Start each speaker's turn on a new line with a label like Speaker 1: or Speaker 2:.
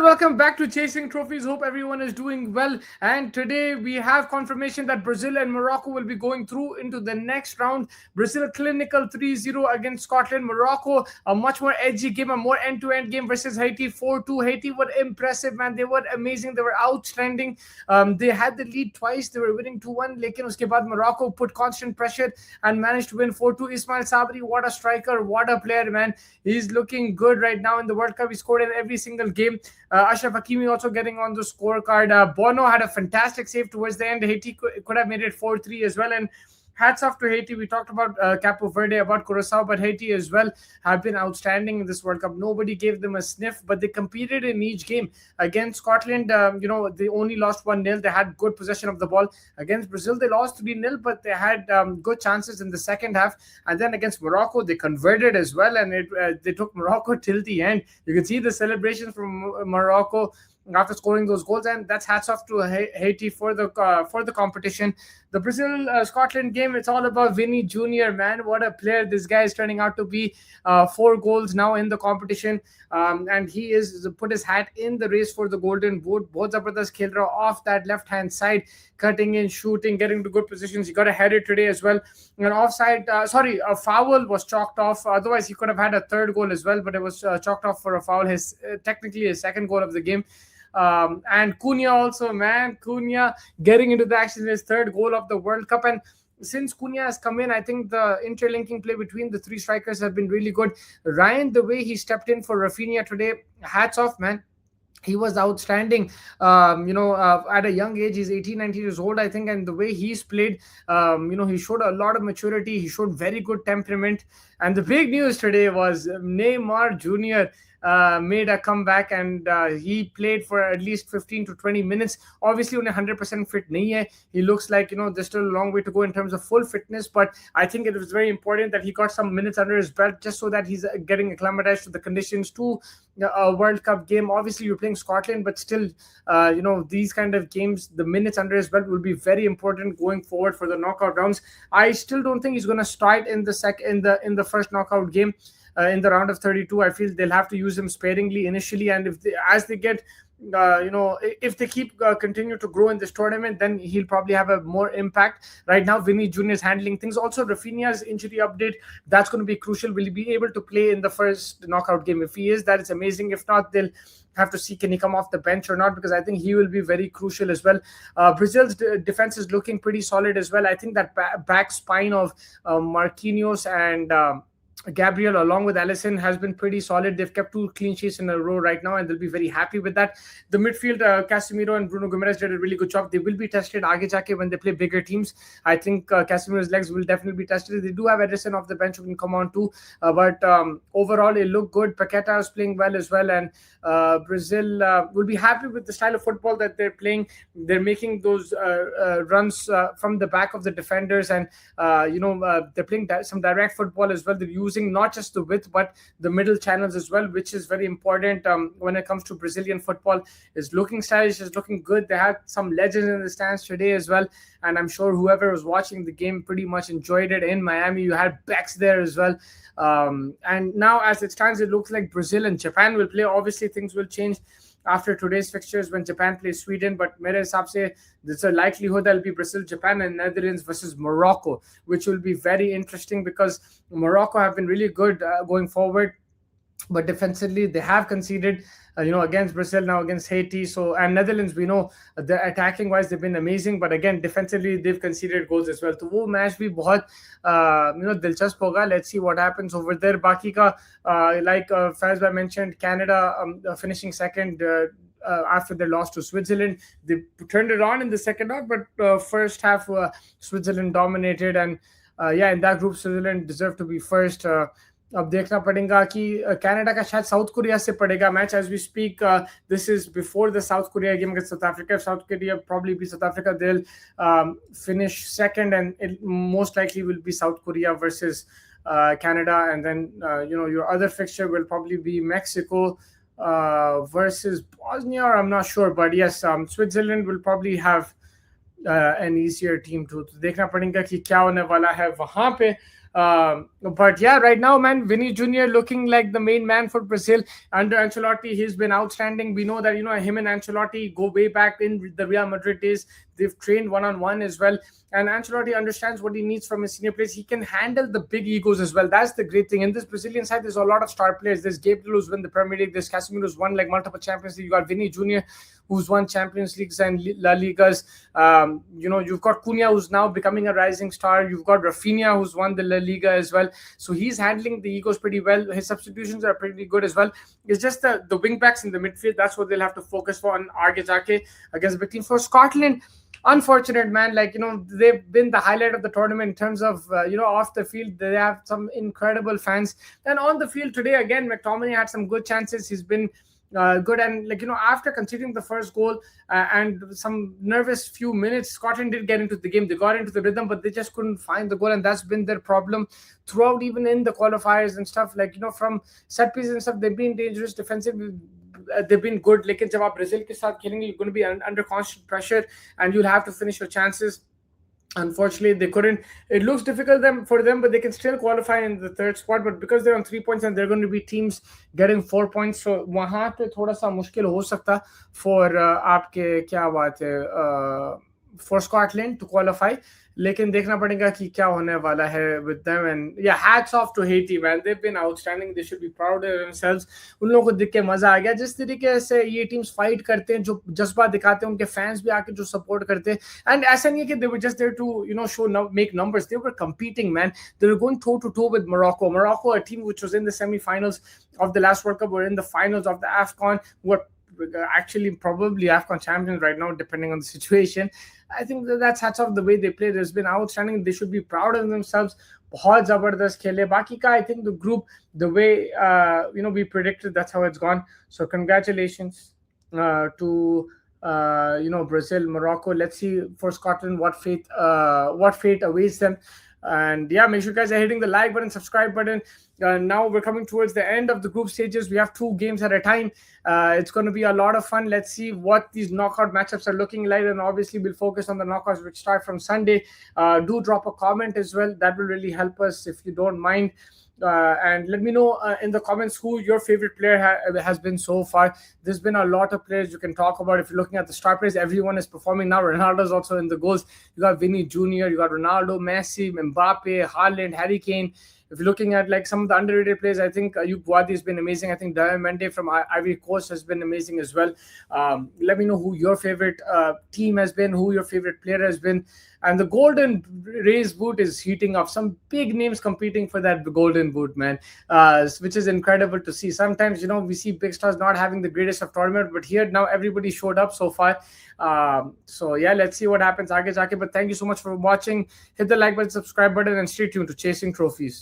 Speaker 1: Welcome back to Chasing Trophies. Hope everyone is doing well. And today we have confirmation that Brazil and Morocco will be going through into the next round. Brazil clinical 3-0 against Scotland. Morocco, a much more edgy game, a more end-to-end game versus Haiti 4-2. Haiti were impressive, man. They were amazing. They were outstanding. They had the lead twice. They were winning 2-1. Lekin uske baad Morocco put constant pressure and managed to win 4-2. Ismail Sabri, what a striker, what a player, man. He's looking good right now in the World Cup. He scored in every single game. Ashraf Hakimi also getting on the scorecard. Bono had a fantastic save towards the end. Haiti could have made it 4-3 as well. And hats off to Haiti. We talked about Capo Verde, about Curacao, but Haiti as well have been outstanding in this World Cup. Nobody gave them a sniff, but they competed in each game. Against Scotland, they only lost 1-0. They had good possession of the ball. Against Brazil, they lost 3-0, but they had good chances in the second half. And then against Morocco, they converted as well, and they took Morocco till the end. You can see the celebrations from Morocco after scoring those goals, and that's hats off to Haiti for the competition. The Brazil Scotland game, it's all about Vinny Jr., man. What a player this guy is turning out to be. 4 goals now in the competition, and he is put his hat in the race for the Golden Boot. Both Zabardast khel raha off that left hand side, cutting in, shooting, getting to good positions. He got a header today as well. An a foul was chalked off. Otherwise, he could have had a third goal as well, but it was chalked off for a foul. Technically his second goal of the game. And Cunha also, man. Cunha getting into the action, his third goal of the World Cup. And since Cunha has come in, I think the interlinking play between the three strikers have been really good. Ryan, the way he stepped in for Rafinha today, hats off, man. He was outstanding. At a young age, he's 18, 19 years old, I think, and the way he's played, he showed a lot of maturity. He showed very good temperament. And the big news today was Neymar Jr. Made a comeback, and he played for at least 15 to 20 minutes. Obviously, only 100% fit nahi hai. He looks like, there's still a long way to go in terms of full fitness, but I think it was very important that he got some minutes under his belt just so that he's getting acclimatized to the conditions to a World Cup game. Obviously, you're playing Scotland, but still, these kind of games, the minutes under his belt will be very important going forward for the knockout rounds. I still don't think he's going to start in the first knockout game. In the round of 32, I feel they'll have to use him sparingly initially, and if they keep continue to grow in this tournament, then he'll probably have a more impact. Right now, Vinny Jr. is handling things. Also, Rafinha's injury update, that's going to be crucial. Will he be able to play in the first knockout game? If he is, that is amazing. If not, they'll have to see can he come off the bench or not, because I think he will be very crucial as well. Brazil's defense is looking pretty solid as well. I think that back spine of Marquinhos and Gabriel, along with Allison, has been pretty solid. They've kept 2 clean sheets in a row right now, and they'll be very happy with that. The midfield, Casemiro and Bruno Guimaraes did a really good job. They will be tested aage jaake when they play bigger teams. I think Casemiro's legs will definitely be tested. They do have Edison off the bench who can come on too, but overall it looked good. Paqueta is playing well as well, and Brazil will be happy with the style of football that they're playing. They're making those runs from the back of the defenders, and they're playing some direct football as well. They're using not just the width but the middle channels as well, which is very important when it comes to Brazilian football. Is looking stylish, is looking good. They had some legends in the stands today as well, and I'm sure whoever was watching the game pretty much enjoyed it. In Miami, you had Bex there as well. And now, as it stands, it looks like Brazil and Japan will play. Obviously, things will change after today's fixtures when Japan plays Sweden, but mere hisab se there's a likelihood there'll be Brazil, Japan, and Netherlands versus Morocco, which will be very interesting because Morocco have been really good going forward, but defensively they have conceded against Brazil, now against Haiti. So, and Netherlands, we know the attacking wise they've been amazing, but again defensively they've conceded goals as well. So वो match भी बहुत दिलचस्प होगा. Let's see what happens over there. बाकी का like Faiz bhai mentioned, Canada finishing second after their loss to Switzerland. They turned it on in the second half, but first half Switzerland dominated, and in that group Switzerland deserved to be first. अब देखना पड़ेगा कि Canada का शायद south Korea से पड़ेगा match as we speak. This is before the South Korea game against South Africa. If South Korea probably be South Africa, they'll finish second, and it most likely will be South Korea versus Canada, and then your other fixture will probably be Mexico versus Bosnia, or I'm not sure, but yes, Switzerland will probably have an easier team to देखना पड़ेगा कि क्या होने वाला है वहां पे. But yeah, right now, man, Vinny Jr. looking like the main man for Brazil under Ancelotti. He's been outstanding. We know that him and Ancelotti go way back in the Real Madrid days. They've trained one on one as well, and Ancelotti understands what he needs from his senior players. He can handle the big egos as well. That's the great thing in this Brazilian side. There's a lot of star players. There's Gabriel who's won the Premier League. There's Casemiro who's won like multiple Champions League. You got Vinny Jr. who's won Champions Leagues and La Ligas. You've got Cunha who's now becoming a rising star. You've got Rafinha who's won the La Liga as well. So he's handling the egos pretty well. His substitutions are pretty good as well. It's just the wing backs in the midfield. That's what they'll have to focus on Arge Jake against the big team. For Scotland, unfortunate, man. They've been the highlight of the tournament in terms of off the field. They have some incredible fans, and on the field today again, McTominay had some good chances. He's been good, and after conceding the first goal and some nervous few minutes, Scotland did get into the game. They got into the rhythm, but they just couldn't find the goal, and that's been their problem throughout, even in the qualifiers and stuff. From set pieces and stuff, they've been dangerous defensively. They've been good. लेकिन जब आप Brazil के साथ खेलेंगे, you're going to be under constant pressure and you'll have to finish your chances. Unfortunately, they couldn't. It looks difficult for them, but they can still qualify in the third spot. But because they're on 3 points and they're going to be teams getting 4 points, so वहाँ पे थोड़ा सा मुश्किल हो सकता for आपके क्या बात है for Scotland to qualify. लेकिन देखना पड़ेगा कि क्या होने वाला है with them. And yeah, hats off to Haiti, man. They've been outstanding. They should be proud of themselves. उन लोगों को देख के मजा आ गया. जिस तरीके से ये टीम्स फाइट करते हैं, जो जज्बा दिखाते हैं, उनके फैंस भी आके जो सपोर्ट करते हैं. And ऐसा नहीं है कि they were just there to make numbers. They were competing, man. They were going toe to toe with Morocco. Morocco, a team which was in the semi-finals of the last World Cup, were in the finals of the AFCON. Were actually probably AFCON champions right now, depending on the situation. I think that's hats off the way they play. There's been outstanding. They should be proud of themselves. बहुत जबरदस्त खेले. बाकी का, I think the group, the way we predicted, that's how it's gone. So congratulations to Brazil, Morocco. Let's see for Scotland what fate awaits them. And yeah, make sure you guys are hitting the like button, subscribe button. Now we're coming towards the end of the group stages. We have 2 games at a time. It's going to be a lot of fun. Let's see what these knockout matchups are looking like, and obviously we'll focus on the knockouts which start from Sunday. Do drop a comment as well. That will really help us if you don't mind. And let me know in the comments who your favorite player has been so far. There's been a lot of players you can talk about. If you're looking at the star players, everyone is performing now. Ronaldo's also in the goals. You got Vinny Jr., you got Ronaldo, Messi, Mbappe, Haaland, Harry Kane. If you're looking at like some of the underrated players, I think Ayub Wadi has been amazing. I think Diamande from Ivory Coast has been amazing as well. Let me know who your favorite team has been, who your favorite player has been. And the Golden Race boot is heating up. Some big names competing for that Golden Boot, man, which is incredible to see. Sometimes, we see big stars not having the greatest of tournament, but here now everybody showed up so far. So yeah, let's see what happens. Aage jaake. But thank you so much for watching. Hit the like button, subscribe button, and stay tuned to Chasing Trophies.